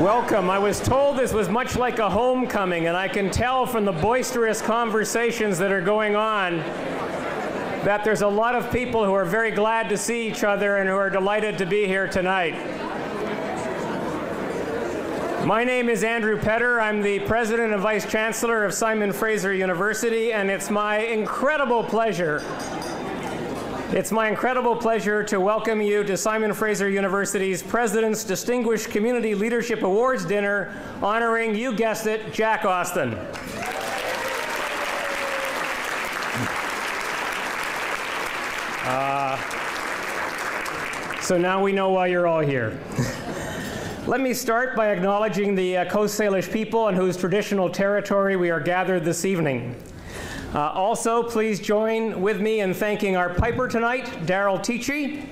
Welcome. I was told this was much like a homecoming, and I can tell from the boisterous conversations that are going on that there's a lot of people who are very glad to see each other and who are delighted to be here tonight. My name is Andrew Petter. I'm the President and Vice Chancellor of Simon Fraser University, and it's my incredible pleasure to welcome you to Simon Fraser University's President's Distinguished Community Leadership Awards Dinner, honoring, you guessed it, Jack Austin. So now we know why you're all here. Let me start by acknowledging the Coast Salish people on whose traditional territory we are gathered this evening. Also, please join with me in thanking our piper tonight, Daryl Teachy.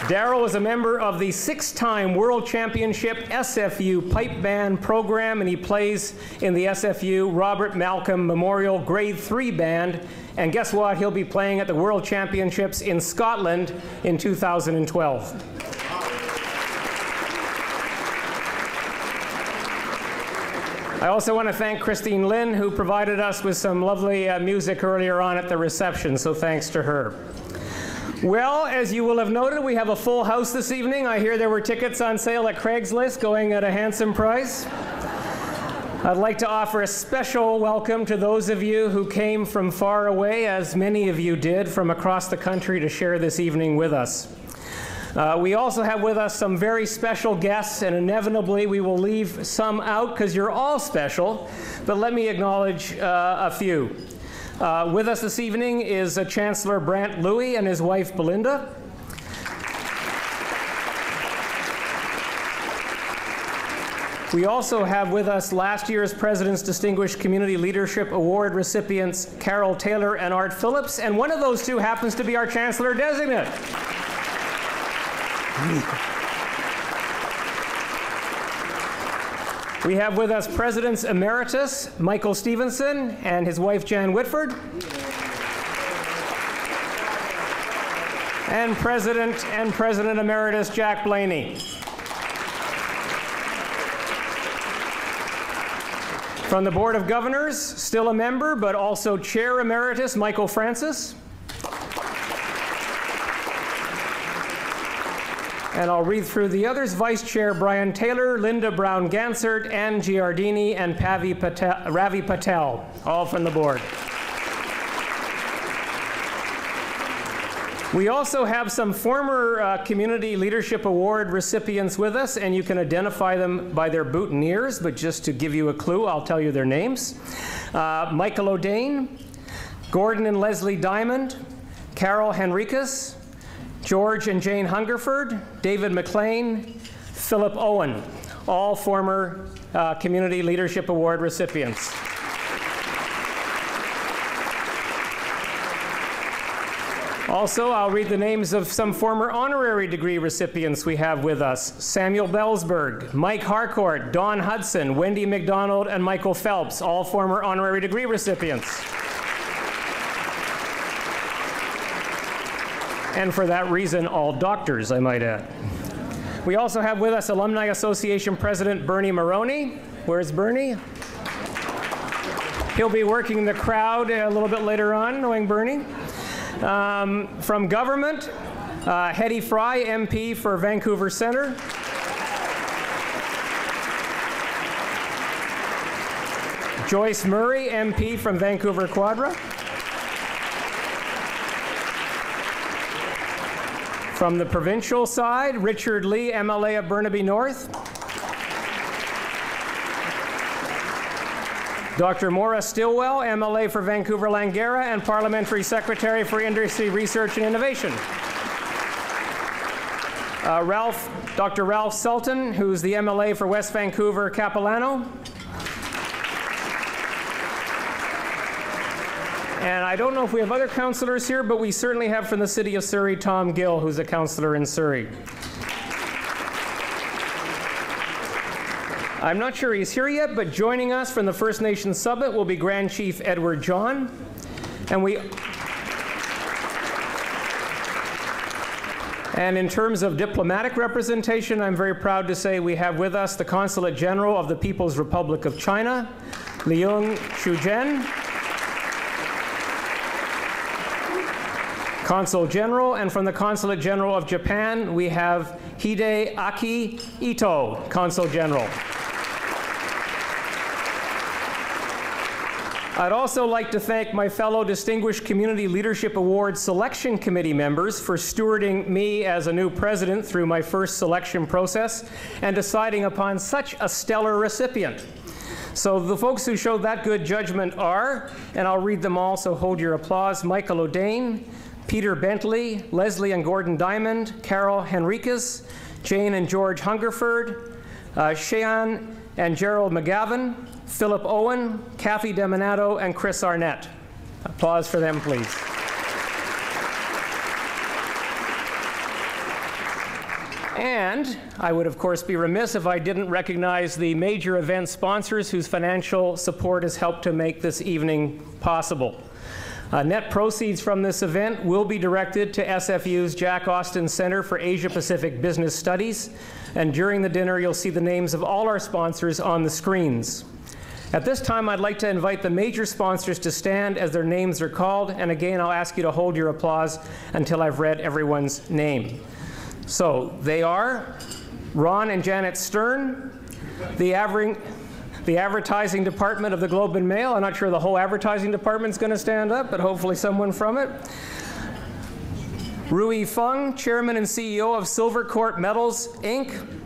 Daryl is a member of the 6-time World Championship SFU Pipe Band program, and he plays in the SFU Robert Malcolm Memorial Grade 3 Band. And guess what? He'll be playing at the World Championships in Scotland in 2012. I also want to thank Christine Lynn, who provided us with some lovely music earlier on at the reception, so thanks to her. Well, as you will have noted, we have a full house this evening. I hear there were tickets on sale at Craigslist going at a handsome price. I'd like to offer a special welcome to those of you who came from far away, as many of you did, from across the country to share this evening with us. We also have with us some very special guests, and inevitably we will leave some out because you're all special, but let me acknowledge a few. With us this evening is Chancellor Brant Louie and his wife Belinda. We also have with us last year's President's Distinguished Community Leadership Award recipients Carol Taylor and Art Phillips, and one of those two happens to be our Chancellor Designate. We have with us Presidents Emeritus Michael Stevenson and his wife Jan Whitford, and President Emeritus Jack Blaney. From the Board of Governors, still a member, but also Chair Emeritus Michael Francis. And I'll read through the others: Vice Chair Brian Taylor, Linda Brown-Gansert, Ann Giardini, and Ravi Patel, all from the board. We also have some former Community Leadership Award recipients with us, and you can identify them by their boutonnieres, but just to give you a clue, I'll tell you their names. Michael O'Dane, Gordon and Leslie Diamond, Carol Henricus, George and Jane Hungerford, David McLean, Philip Owen, all former Community Leadership Award recipients. Also, I'll read the names of some former honorary degree recipients we have with us: Samuel Bellsberg, Mike Harcourt, Don Hudson, Wendy McDonald, and Michael Phelps, all former honorary degree recipients. And for that reason, all doctors, I might add. We also have with us Alumni Association President Bernie Maroney. Where's Bernie? He'll be working the crowd a little bit later on, knowing Bernie. From government, Hetty Fry, MP for Vancouver Centre. Joyce Murray, MP from Vancouver Quadra. From the provincial side, Richard Lee, MLA of Burnaby North. Dr. Maura Stillwell, MLA for Vancouver Langara and Parliamentary Secretary for Industry Research and Innovation. Dr. Ralph Sultan, who's the MLA for West Vancouver Capilano. And I don't know if we have other councillors here, but we certainly have from the City of Surrey, Tom Gill, who's a councillor in Surrey. I'm not sure he's here yet, but joining us from the First Nations Summit will be Grand Chief Edward John. And And in terms of diplomatic representation, I'm very proud to say we have with us the Consulate General of the People's Republic of China, Liang Shuzhen, Consul General, and from the Consulate General of Japan, we have Hideaki Ito, Consul General. I'd also like to thank my fellow Distinguished Community Leadership Award Selection Committee members for stewarding me as a new president through my first selection process and deciding upon such a stellar recipient. So the folks who showed that good judgment are, and I'll read them all, so hold your applause, Michael O'Dane, Peter Bentley, Leslie and Gordon Diamond, Carol Henriquez, Jane and George Hungerford, Cheyenne and Gerald McGavin, Philip Owen, Kathy Deminato, and Chris Arnett. Applause for them, please. And I would, of course, be remiss if I didn't recognize the major event sponsors whose financial support has helped to make this evening possible. Net proceeds from this event will be directed to SFU's Jack Austin Center for Asia Pacific Business Studies, and during the dinner you'll see the names of all our sponsors on the screens. At this time, I'd like to invite the major sponsors to stand as their names are called, and again, I'll ask you to hold your applause until I've read everyone's name. So, they are Ron and Janet Stern, the advertising department of the Globe and Mail. I'm not sure the whole advertising department's going to stand up, but hopefully someone from it. Rui Feng, Chairman and CEO of Silvercourt Metals, Inc.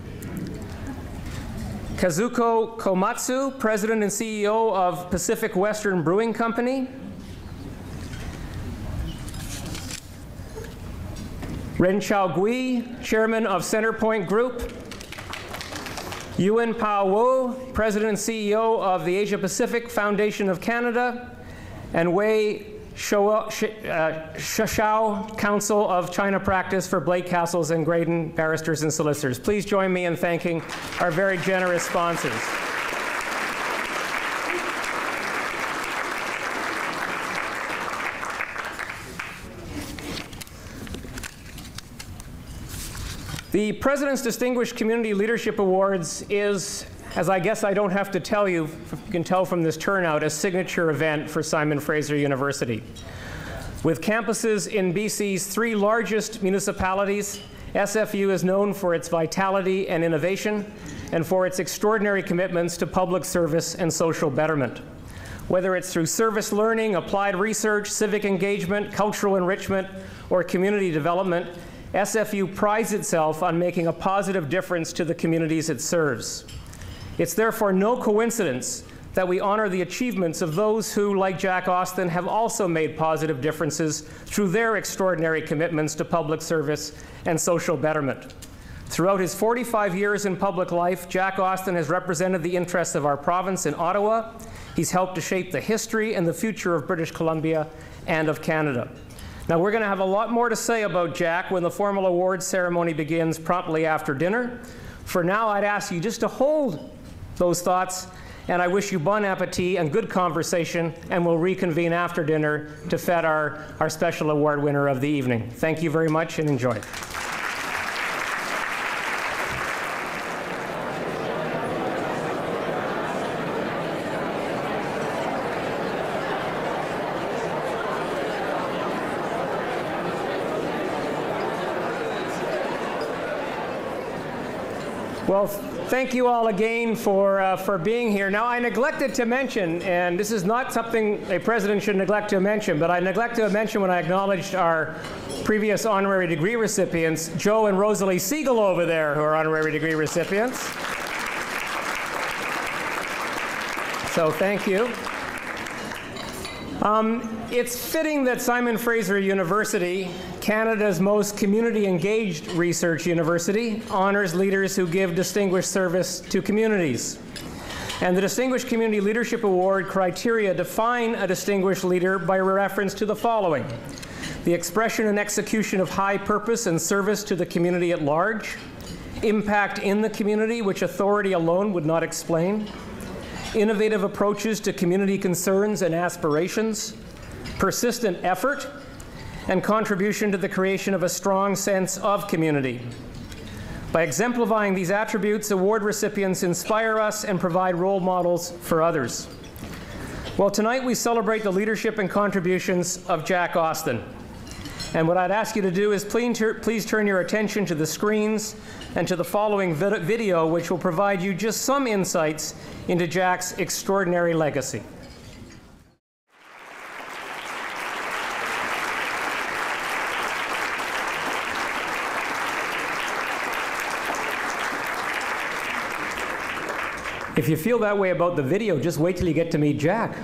Kazuko Komatsu, President and CEO of Pacific Western Brewing Company. Ren Chao Gui, Chairman of Centerpoint Group. Yuen Pao Wo, President and CEO of the Asia Pacific Foundation of Canada. And Wei Shashao, Council of China Practice for Blake Castles and Graydon Barristers and Solicitors. Please join me in thanking our very generous sponsors. The President's Distinguished Community Leadership Awards is, as I guess I don't have to tell you, you can tell from this turnout, a signature event for Simon Fraser University. With campuses in BC's 3 largest municipalities, SFU is known for its vitality and innovation and for its extraordinary commitments to public service and social betterment. Whether it's through service learning, applied research, civic engagement, cultural enrichment, or community development, SFU prides itself on making a positive difference to the communities it serves. It's therefore no coincidence that we honor the achievements of those who, like Jack Austin, have also made positive differences through their extraordinary commitments to public service and social betterment. Throughout his 45 years in public life, Jack Austin has represented the interests of our province in Ottawa. He's helped to shape the history and the future of British Columbia and of Canada. Now, we're going to have a lot more to say about Jack when the formal awards ceremony begins promptly after dinner. For now, I'd ask you just to hold those thoughts, and I wish you bon appetit and good conversation, and we'll reconvene after dinner to fet our special award winner of the evening. Thank you very much, and enjoy. Well, thank you all again for being here. Now, I neglected to mention, and this is not something a president should neglect to mention, but I neglected to mention when I acknowledged our previous honorary degree recipients, Joe and Rosalie Siegel over there, who are honorary degree recipients. So thank you. It's fitting that Simon Fraser University, Canada's most community-engaged research university, honors leaders who give distinguished service to communities. And the Distinguished Community Leadership Award criteria define a distinguished leader by reference to the following: the expression and execution of high purpose and service to the community at large, impact in the community which authority alone would not explain, innovative approaches to community concerns and aspirations, persistent effort, and contribution to the creation of a strong sense of community. By exemplifying these attributes, award recipients inspire us and provide role models for others. Well, tonight we celebrate the leadership and contributions of Jack Austin. And what I'd ask you to do is please turn your attention to the screens and to the following video, which will provide you just some insights into Jack's extraordinary legacy. If you feel that way about the video, just wait till you get to meet Jack.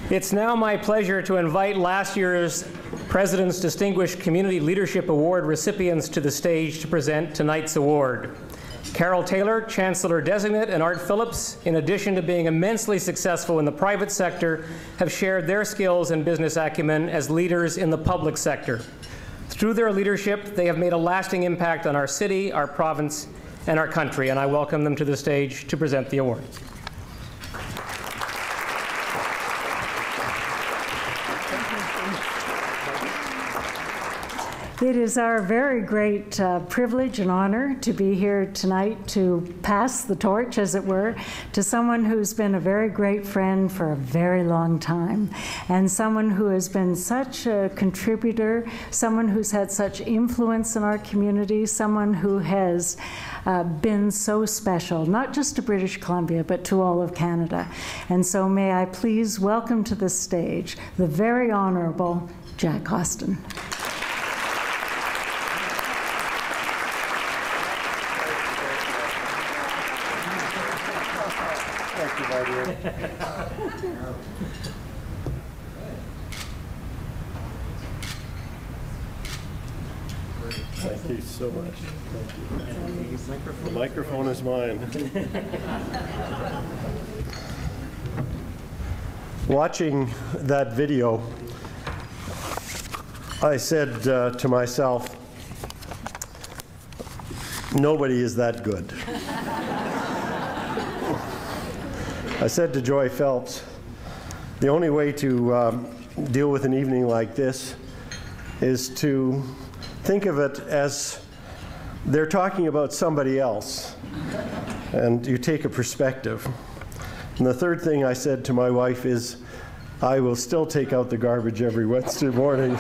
It's now my pleasure to invite last year's President's Distinguished Community Leadership Award recipients to the stage to present tonight's award. Carol Taylor, Chancellor Designate, and Art Phillips, in addition to being immensely successful in the private sector, have shared their skills and business acumen as leaders in the public sector. Through their leadership, they have made a lasting impact on our city, our province, and our country, and I welcome them to the stage to present the award. It is our very great privilege and honor to be here tonight to pass the torch, as it were, to someone who's been a very great friend for a very long time, and someone who has been such a contributor, someone who's had such influence in our community, someone who has been so special, not just to British Columbia, but to all of Canada. And so may I please welcome to the stage the very Honourable Jack Austin. Thank you, my dear. Thank you so much. Thank you. The microphone is mine. Watching that video, I said to myself, nobody is that good. I said to Joy Phelps, the only way to deal with an evening like this is to think of it as they're talking about somebody else, and you take a perspective. And the third thing I said to my wife is, I will still take out the garbage every Wednesday morning.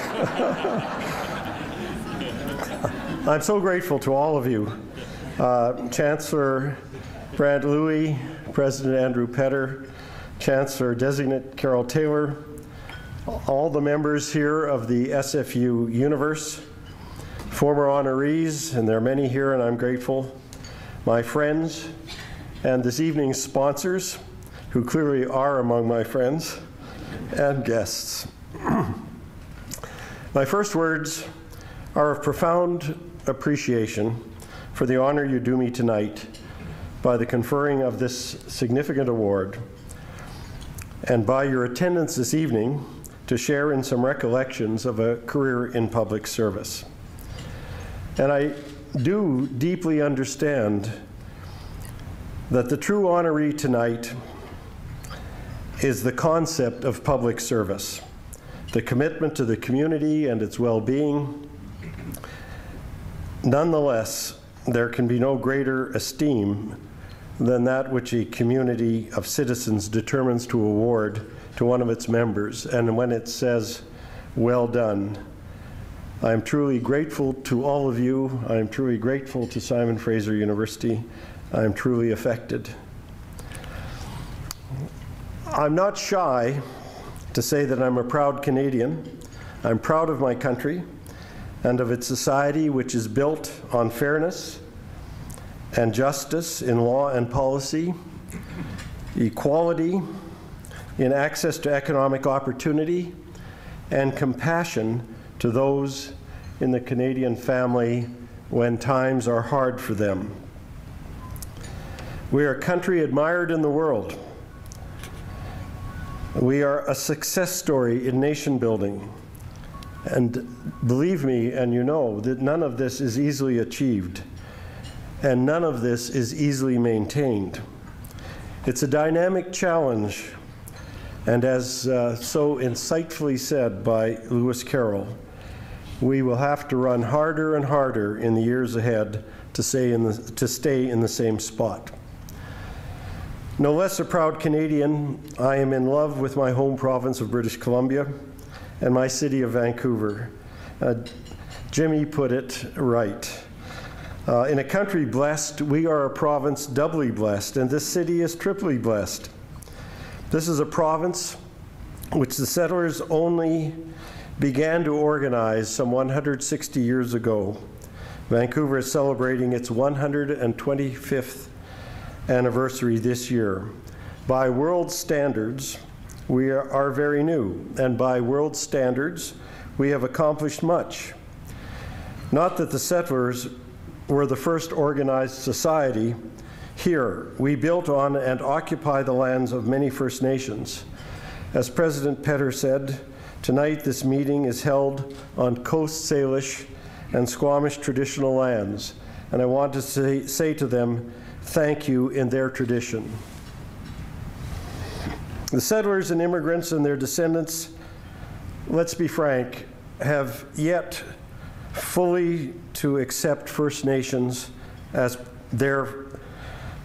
I'm so grateful to all of you. Chancellor Brant Louis, President Andrew Petter, Chancellor Designate Carol Taylor, all the members here of the SFU universe, former honorees, and there are many here and I'm grateful, my friends, and this evening's sponsors, who clearly are among my friends, and guests. My first words are of profound appreciation for the honor you do me tonight by the conferring of this significant award, and by your attendance this evening to share in some recollections of a career in public service. And I do deeply understand that the true honoree tonight is the concept of public service, the commitment to the community and its well-being. Nonetheless, there can be no greater esteem than that which a community of citizens determines to award to one of its members. And when it says, well done, I am truly grateful to all of you. I am truly grateful to Simon Fraser University. I am truly affected. I'm not shy to say that I'm a proud Canadian. I'm proud of my country and of its society, which is built on fairness and justice in law and policy, equality in access to economic opportunity, and compassion to those in the Canadian family when times are hard for them. We are a country admired in the world. We are a success story in nation building. And believe me, and you know, that none of this is easily achieved, and none of this is easily maintained. It's a dynamic challenge And as so insightfully said by Lewis Carroll, we will have to run harder and harder in the years ahead to stay in the same spot. No less a proud Canadian, I am in love with my home province of British Columbia and my city of Vancouver. Jimmy put it right. In a country blessed, we are a province doubly blessed, and this city is triply blessed. This is a province which the settlers only began to organize some 160 years ago. Vancouver is celebrating its 125th anniversary this year. By world standards, we are very new, and by world standards, we have accomplished much. Not that the settlers were the first organized society. Here, we built on and occupy the lands of many First Nations. As President Petter said, tonight this meeting is held on Coast Salish and Squamish traditional lands, and I want to say to them, thank you in their tradition. The settlers and immigrants and their descendants, let's be frank, have yet fully to accept First Nations as their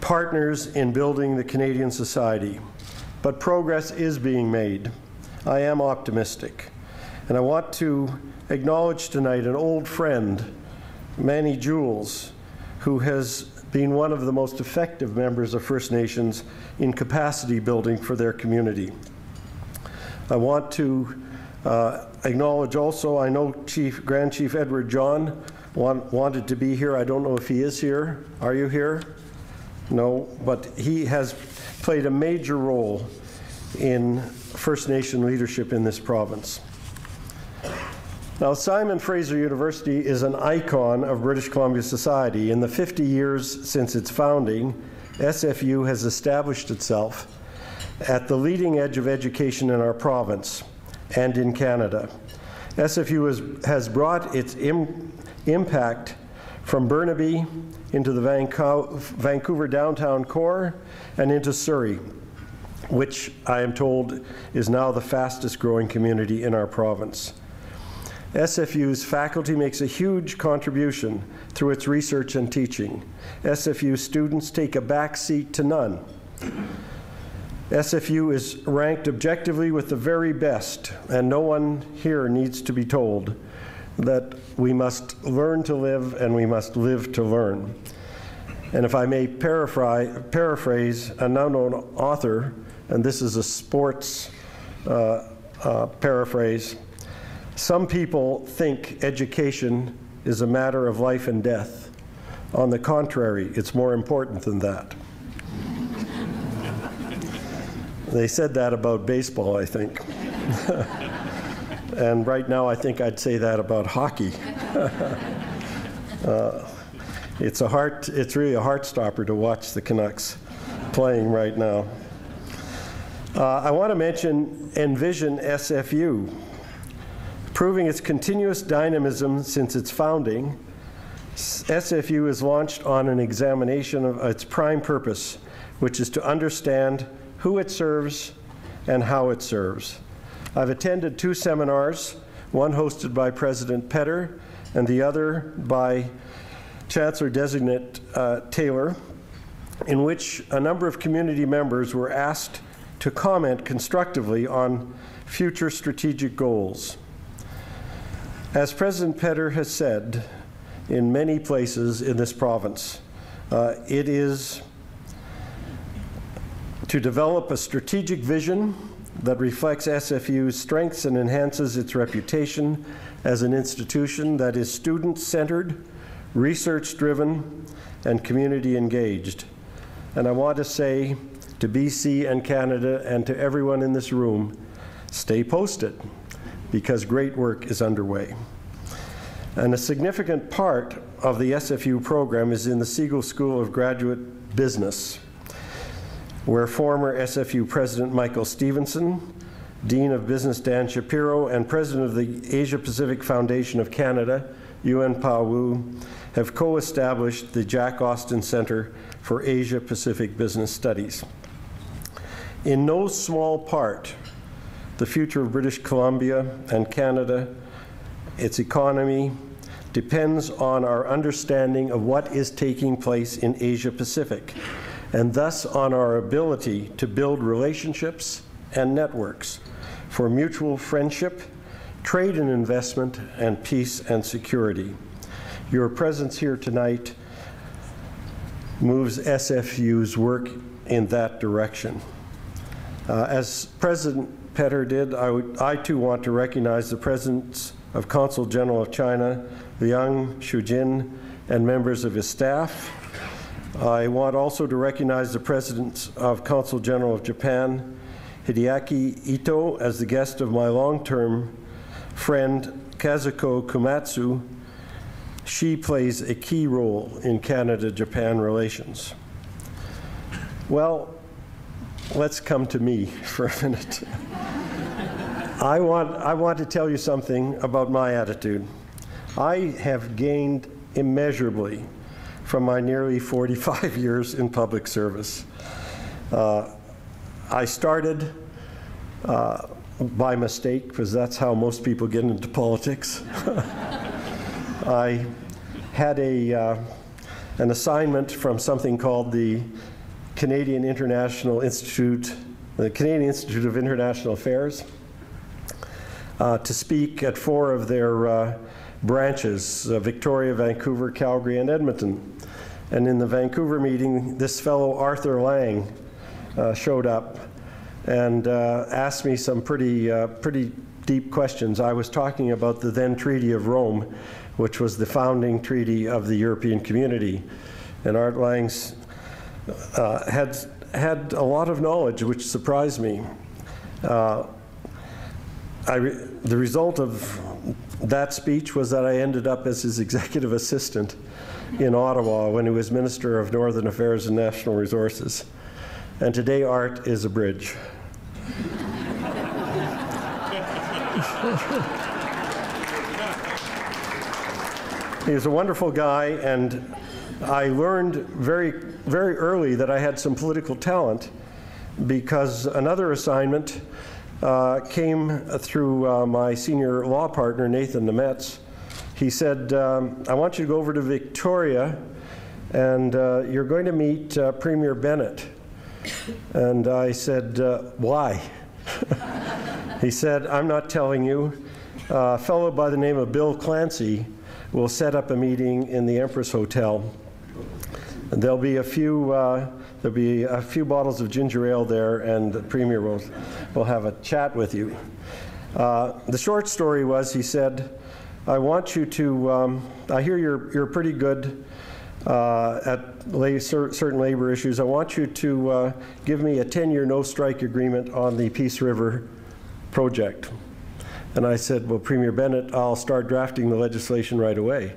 partners in building the Canadian society. But progress is being made. I am optimistic. And I want to acknowledge tonight an old friend, Manny Jules, who has been one of the most effective members of First Nations in capacity building for their community. I want to acknowledge also, I know Grand Chief Edward John wanted to be here. I don't know if he is here. Are you here? No, but he has played a major role in First Nation leadership in this province. Now, Simon Fraser University is an icon of British Columbia society. In the 50 years since its founding, SFU has established itself at the leading edge of education in our province and in Canada. SFU has brought its impact from Burnaby into the Vancouver downtown core and into Surrey, which I am told is now the fastest growing community in our province. SFU's faculty makes a huge contribution through its research and teaching. SFU students take a back seat to none. SFU is ranked objectively with the very best, and no one here needs to be told that we must learn to live and we must live to learn. And if I may paraphrase a now-known author, and this is a sports paraphrase, some people think education is a matter of life and death. On the contrary, it's more important than that. They said that about baseball, I think. And right now, I think I'd say that about hockey. It's really a heart stopper to watch the Canucks playing right now. I want to mention Envision SFU. Proving its continuous dynamism since its founding, SFU is launched on an examination of its prime purpose, which is to understand who it serves and how it serves. I've attended 2 seminars, one hosted by President Petter and the other by Chancellor-designate Taylor, in which a number of community members were asked to comment constructively on future strategic goals. As President Petter has said in many places in this province, it is to develop a strategic vision that reflects SFU's strengths and enhances its reputation as an institution that is student-centered, research-driven, and community-engaged. And I want to say to BC and Canada and to everyone in this room, stay posted, because great work is underway. And a significant part of the SFU program is in the Siegel School of Graduate Business, where former SFU President Michael Stevenson, Dean of Business Dan Shapiro, and President of the Asia Pacific Foundation of Canada, Yuen Pa Wu, have co-established the Jack Austin Center for Asia Pacific Business Studies. In no small part, the future of British Columbia and Canada, its economy, depends on our understanding of what is taking place in Asia Pacific, and thus on our ability to build relationships and networks for mutual friendship, trade and investment, and peace and security. Your presence here tonight moves SFU's work in that direction. As President Petter did, I too want to recognize the presence of Consul General of China, Liang Shujin, and members of his staff. I want also to recognize the presence of Consul General of Japan, Hideaki Ito, as the guest of my long-term friend, Kazuko Komatsu. She plays a key role in Canada-Japan relations. Well, let's come to me for a minute. I want to tell you something about my attitude. I have gained immeasurably from my nearly 45 years in public service. I started by mistake, because that's how most people get into politics. I had an assignment from something called the Canadian International Institute, the Canadian Institute of International Affairs, to speak at 4 of their branches, Victoria, Vancouver, Calgary, and Edmonton. And in the Vancouver meeting, this fellow Arthur Lang showed up and asked me some pretty deep questions. I was talking about the then Treaty of Rome, which was the founding treaty of the European Community. And Art Lang's had a lot of knowledge, which surprised me. The result of that speech was that I ended up as his executive assistant in Ottawa when he was Minister of Northern Affairs and National Resources. And today Art is a bridge. He was a wonderful guy, and I learned very early that I had some political talent, because another assignment came through my senior law partner, Nathan Nemetz. He said, I want you to go over to Victoria, and you're going to meet Premier Bennett. And I said, why? He said, I'm not telling you. A fellow by the name of Bill Clancy will set up a meeting in the Empress Hotel. And there'll be a few bottles of ginger ale there, and the Premier will have a chat with you. The short story was, he said, I want you to, I hear you're pretty good at certain labor issues. I want you to give me a 10-year no-strike agreement on the Peace River project. And I said, well, Premier Bennett, I'll start drafting the legislation right away.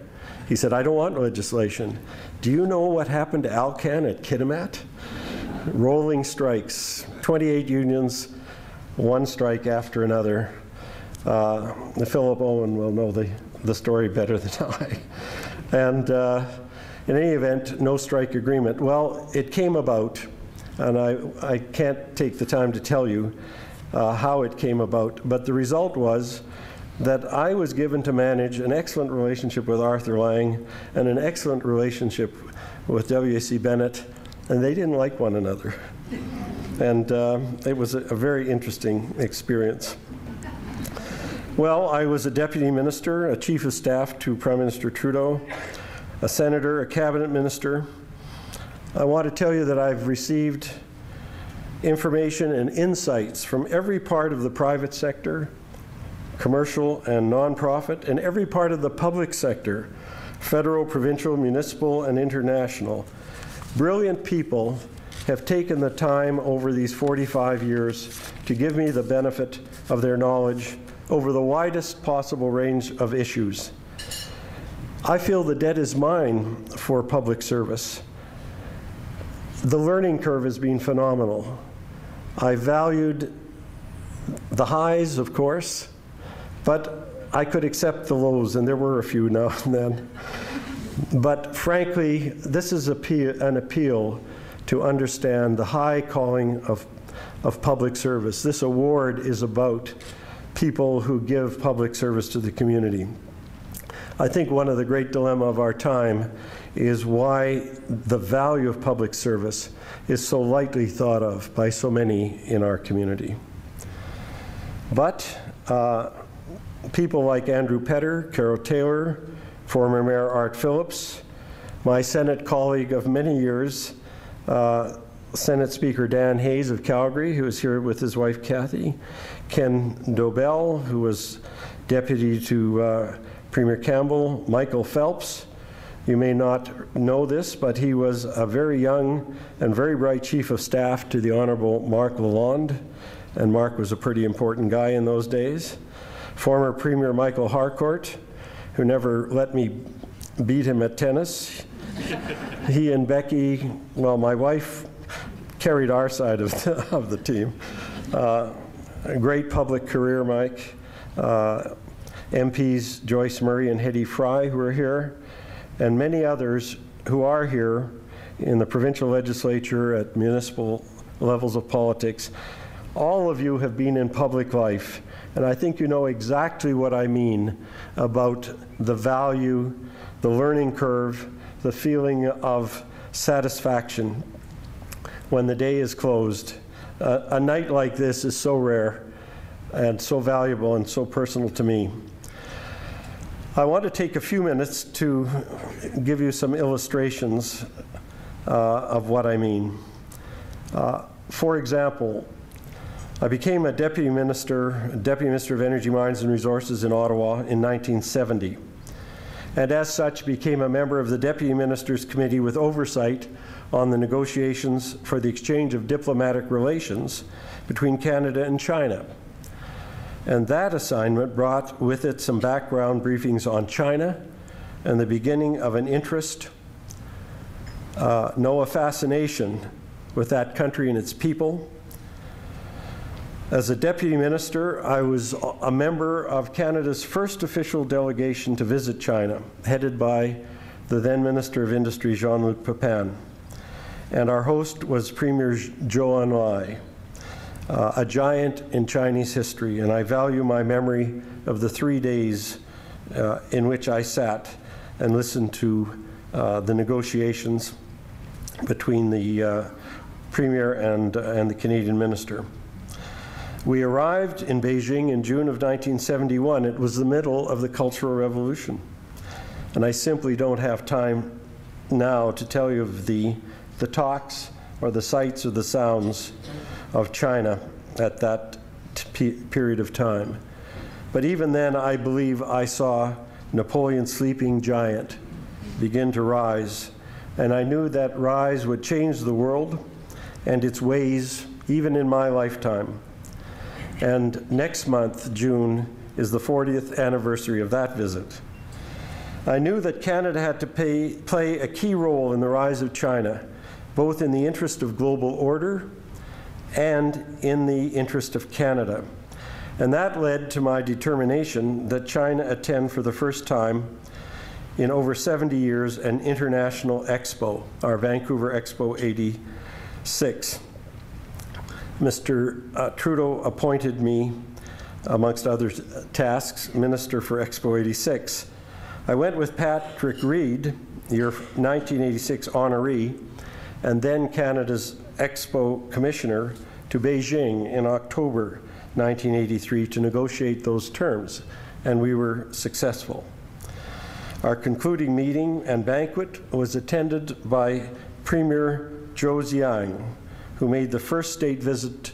He said, I don't want legislation. Do you know what happened to Alcan at Kitimat? Rolling strikes, 28 unions, one strike after another. Philip Owen will know the story better than I. And in any event, no strike agreement. Well, it came about, and I can't take the time to tell you how it came about, but the result was that I was given to manage an excellent relationship with Arthur Lang and an excellent relationship with W.C. Bennett, and they didn't like one another. And it was a very interesting experience. Well, I was a deputy minister, a chief of staff to Prime Minister Trudeau, a senator, a cabinet minister. I want to tell you that I've received information and insights from every part of the private sector, commercial and nonprofit, and every part of the public sector, federal, provincial, municipal, and international. Brilliant people have taken the time over these 45 years to give me the benefit of their knowledge over the widest possible range of issues. I feel the debt is mine for public service. The learning curve has been phenomenal. I valued the highs, of course, but I could accept the lows, and there were a few now and then. But frankly, this is an appeal to understand the high calling of of public service. This award is about people who give public service to the community. I think one of the great dilemma of our time is why the value of public service is so lightly thought of by so many in our community. But people like Andrew Petter, Carol Taylor, former Mayor Art Phillips, my Senate colleague of many years, Senate Speaker Dan Hayes of Calgary, who is here with his wife Kathy, Ken Dobell, who was deputy to Premier Campbell, Michael Phelps. You may not know this, but he was a very young and very bright chief of staff to the Honourable Mark Lalonde, and Mark was a pretty important guy in those days. Former Premier Michael Harcourt, who never let me beat him at tennis. He and Becky, well, my wife carried our side of the team. A great public career, Mike. MPs Joyce Murray and Hetty Fry, who are here, and many others who are here in the provincial legislature, at municipal levels of politics. All of you have been in public life, and I think you know exactly what I mean about the value, the learning curve, the feeling of satisfaction when the day is closed. A night like this is so rare and so valuable and so personal to me. I want to take a few minutes to give you some illustrations of what I mean. For example, I became a Deputy Minister of Energy, Mines and Resources in Ottawa in 1970, and as such became a member of the Deputy Ministers Committee with oversight on the negotiations for the exchange of diplomatic relations between Canada and China. And that assignment brought with it some background briefings on China and the beginning of an interest, no, a fascination with that country and its people. As a Deputy Minister, I was a member of Canada's first official delegation to visit China, headed by the then Minister of Industry, Jean-Luc Pepin. And our host was Premier Zhou Enlai, a giant in Chinese history, and I value my memory of the 3 days in which I sat and listened to the negotiations between the Premier and the Canadian Minister. We arrived in Beijing in June of 1971. It was the middle of the Cultural Revolution. And I simply don't have time now to tell you of the talks or the sights or the sounds of China at that period of time. But even then, I believe I saw Napoleon's sleeping giant begin to rise, and I knew that rise would change the world and its ways, even in my lifetime. And next month, June, is the 40th anniversary of that visit. I knew that Canada had to play a key role in the rise of China, both in the interest of global order and in the interest of Canada. And that led to my determination that China attend for the first time in over 70 years an international expo, our Vancouver Expo 86. Mr. Trudeau appointed me, amongst other tasks, Minister for Expo 86. I went with Patrick Reid, your 1986 honoree, and then Canada's Expo Commissioner, to Beijing in October 1983 to negotiate those terms, and we were successful. Our concluding meeting and banquet was attended by Premier Zhou Ziyang, who made the first state visit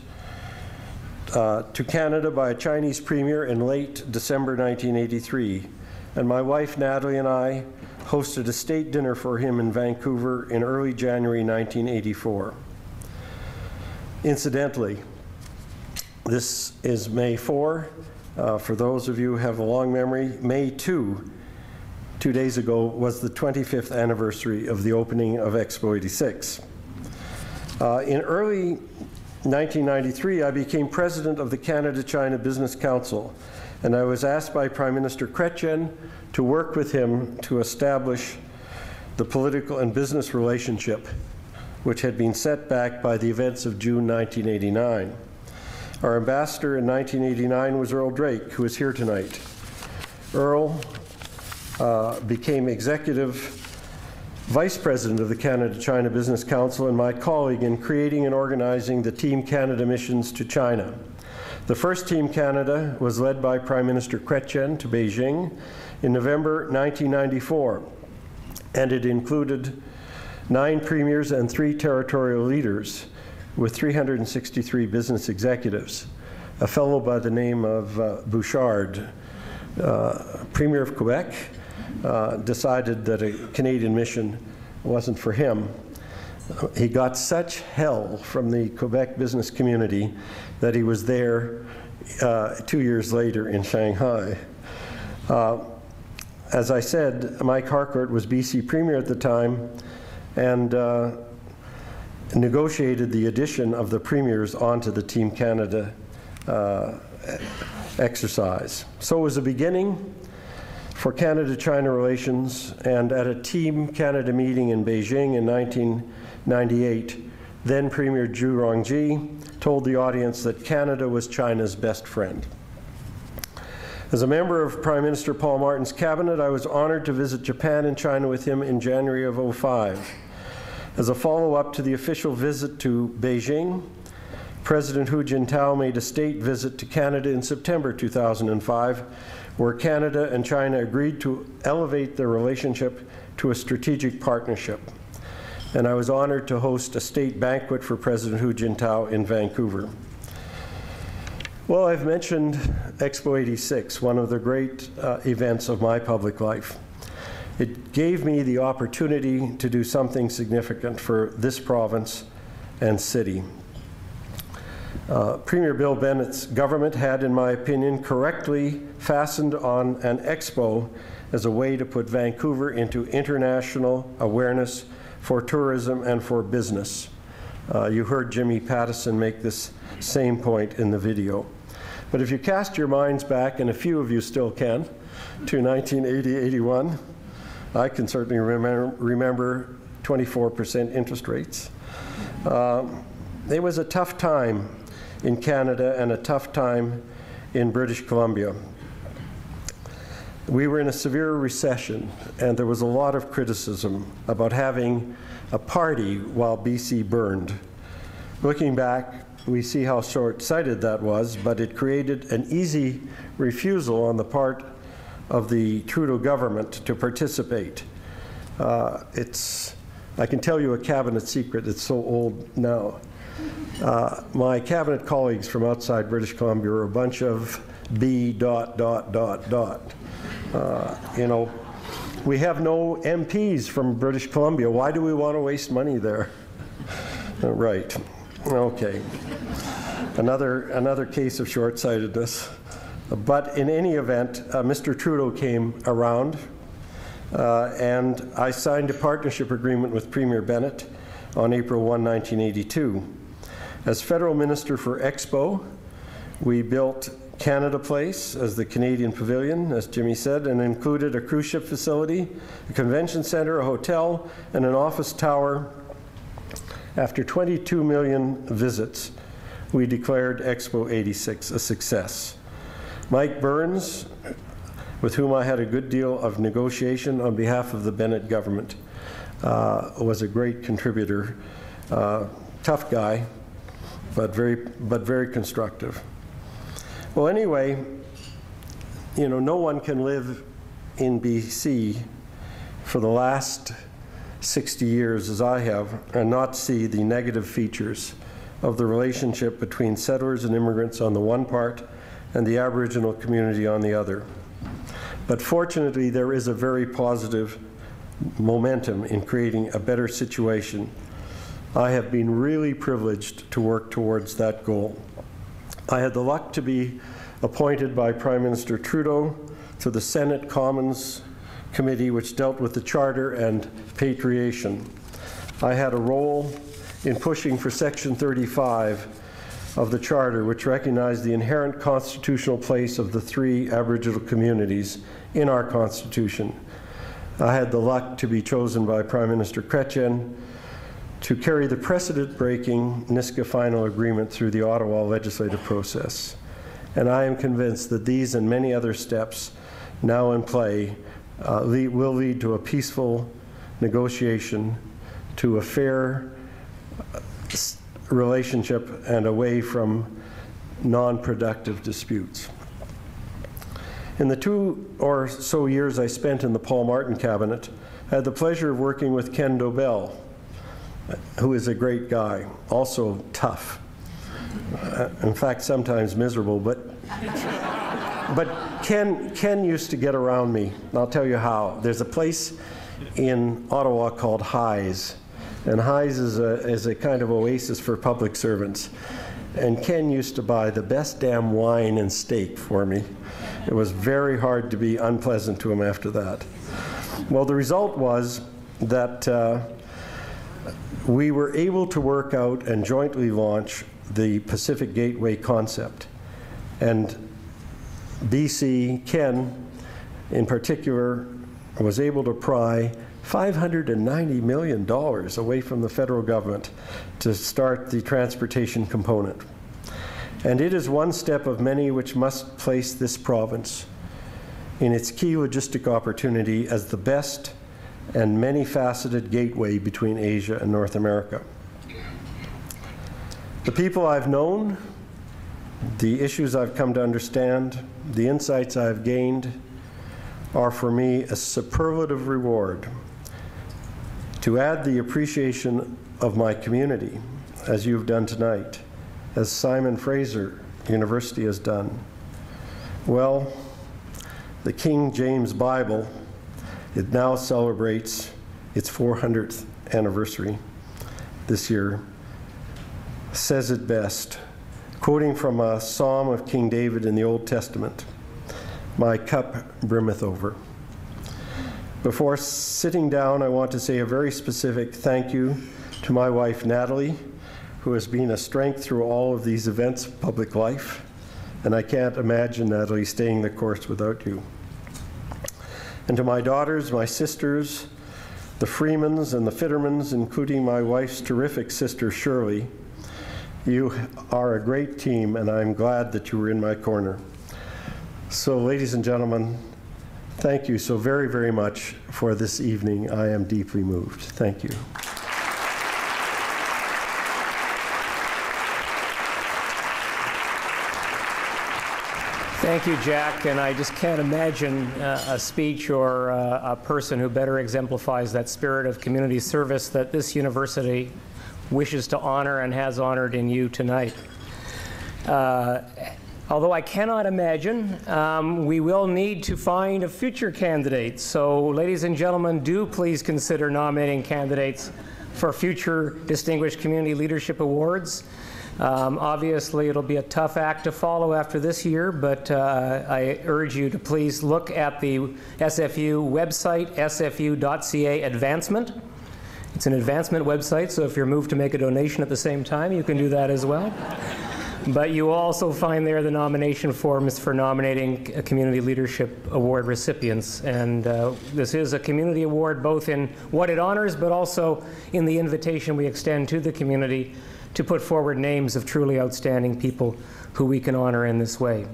to Canada by a Chinese premier in late December 1983. And my wife Natalie and I hosted a state dinner for him in Vancouver in early January 1984. Incidentally, this is May 4. For those of you who have a long memory, May 2 days ago, was the 25th anniversary of the opening of Expo 86. In early 1993, I became president of the Canada-China Business Council, and I was asked by Prime Minister Chrétien to work with him to establish the political and business relationship which had been set back by the events of June 1989. Our ambassador in 1989 was Earl Drake, who is here tonight. Earl became executive vice president of the Canada-China Business Council and my colleague in creating and organizing the Team Canada missions to China. The first Team Canada was led by Prime Minister Chrétien to Beijing in November 1994, and it included 9 premiers and 3 territorial leaders with 363 business executives. A fellow by the name of Bouchard, Premier of Quebec, decided that a Canadian mission wasn't for him. He got such hell from the Quebec business community that he was there 2 years later in Shanghai. As I said, Mike Harcourt was BC Premier at the time and negotiated the addition of the premiers onto the Team Canada exercise. So it was a beginning for Canada-China relations, and at a Team Canada meeting in Beijing in 1998, then Premier Zhu Rongji told the audience that Canada was China's best friend. As a member of Prime Minister Paul Martin's cabinet, I was honored to visit Japan and China with him in January of '05. As a follow-up to the official visit to Beijing, President Hu Jintao made a state visit to Canada in September 2005, where Canada and China agreed to elevate their relationship to a strategic partnership. And I was honored to host a state banquet for President Hu Jintao in Vancouver. Well, I've mentioned Expo 86, one of the great events of my public life. It gave me the opportunity to do something significant for this province and city. Premier Bill Bennett's government had, in my opinion, correctly fastened on an expo as a way to put Vancouver into international awareness for tourism and for business. You heard Jimmy Pattison make this same point in the video. But if you cast your minds back, and a few of you still can, to 1980-81, I can certainly remember 24% interest rates. It was a tough time in Canada and a tough time in British Columbia. We were in a severe recession, and there was a lot of criticism about having a party while BC burned. Looking back, we see how short-sighted that was, but it created an easy refusal on the part of the Trudeau government to participate. I can tell you a cabinet secret, it's so old now. My cabinet colleagues from outside British Columbia were a bunch of B ... You know, we have no MPs from British Columbia. Why do we want to waste money there? Right. Okay. Another case of short-sightedness. But in any event, Mr. Trudeau came around, and I signed a partnership agreement with Premier Bennett on April 1, 1982. As Federal Minister for Expo, we built Canada Place as the Canadian Pavilion, as Jimmy said, and included a cruise ship facility, a convention center, a hotel, and an office tower. After 22 million visits, we declared Expo 86 a success. Mike Burns, with whom I had a good deal of negotiation on behalf of the Bennett government, was a great contributor. Tough guy, but very constructive. Well, anyway, you know, no one can live in BC for the last 60 years, as I have, and not see the negative features of the relationship between settlers and immigrants on the one part and the Aboriginal community on the other. But fortunately, there is a very positive momentum in creating a better situation. I have been really privileged to work towards that goal. I had the luck to be appointed by Prime Minister Trudeau to the Senate Commons Committee, which dealt with the Charter and patriation. I had a role in pushing for Section 35 of the Charter, which recognized the inherent constitutional place of the 3 Aboriginal communities in our Constitution. I had the luck to be chosen by Prime Minister Chrétien to carry the precedent-breaking Nisga'a Final Agreement through the Ottawa legislative process. And I am convinced that these and many other steps now in play will lead to a peaceful negotiation, to a fair relationship, and away from non-productive disputes. In the 2 or so years I spent in the Paul Martin cabinet, I had the pleasure of working with Ken Dobell, who is a great guy, also tough. In fact, sometimes miserable, but Ken used to get around me, and I'll tell you how. There's a place in Ottawa called Highs, and Highs is a kind of oasis for public servants. And Ken used to buy the best damn wine and steak for me. It was very hard to be unpleasant to him after that. Well, the result was that we were able to work out and jointly launch the Pacific Gateway concept. And BC, Ken in particular, was able to pry $590 million away from the federal government to start the transportation component. And it is one step of many which must place this province in its key logistic opportunity as the best and many-faceted gateway between Asia and North America. The people I've known, the issues I've come to understand, the insights I've gained are for me a superlative reward to add the appreciation of my community, as you've done tonight, as Simon Fraser University has done. Well, the King James Bible, it now celebrates its 400th anniversary this year, says it best, quoting from a psalm of King David in the Old Testament, "My cup brimmeth over." Before sitting down, I want to say a very specific thank you to my wife, Natalie, who has been a strength through all of these events of public life, and I can't imagine, Natalie, staying the course without you. And to my daughters, my sisters, the Freemans and the Fittermans, including my wife's terrific sister, Shirley, you are a great team, and I'm glad that you were in my corner. So, ladies and gentlemen, thank you so very, very much for this evening. I am deeply moved. Thank you. Thank you, Jack, and I just can't imagine a speech or a person who better exemplifies that spirit of community service that this university wishes to honor and has honored in you tonight. Although I cannot imagine, we will need to find a future candidate. So, ladies and gentlemen, do please consider nominating candidates for future Distinguished Community Leadership Awards. Obviously, it'll be a tough act to follow after this year, but I urge you to please look at the SFU website, sfu.ca advancement. It's an advancement website, so if you're moved to make a donation at the same time, you can do that as well. But you will also find there the nomination forms for nominating Community Leadership Award recipients. And this is a community award both in what it honors, but also in the invitation we extend to the community to put forward names of truly outstanding people who we can honor in this way.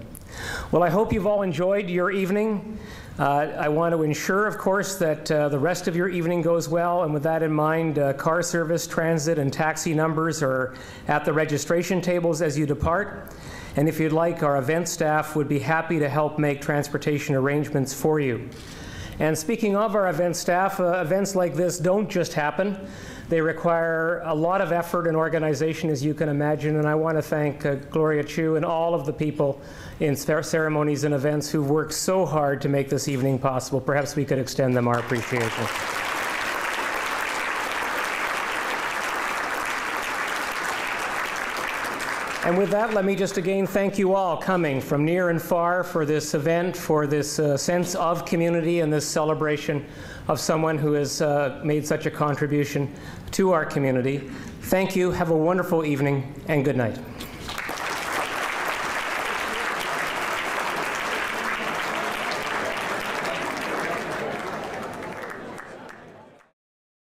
Well, I hope you've all enjoyed your evening. I want to ensure, of course, that the rest of your evening goes well, and with that in mind, car service, transit, and taxi numbers are at the registration tables as you depart. And if you'd like, our event staff would be happy to help make transportation arrangements for you. And speaking of our event staff, events like this don't just happen. They require a lot of effort and organization, as you can imagine, and I want to thank Gloria Chu and all of the people in ceremonies and events who've worked so hard to make this evening possible. Perhaps we could extend them our appreciation. And with that, let me just again thank you all coming from near and far for this event, for this sense of community and this celebration of someone who has made such a contribution to our community. Thank you, have a wonderful evening, and good night.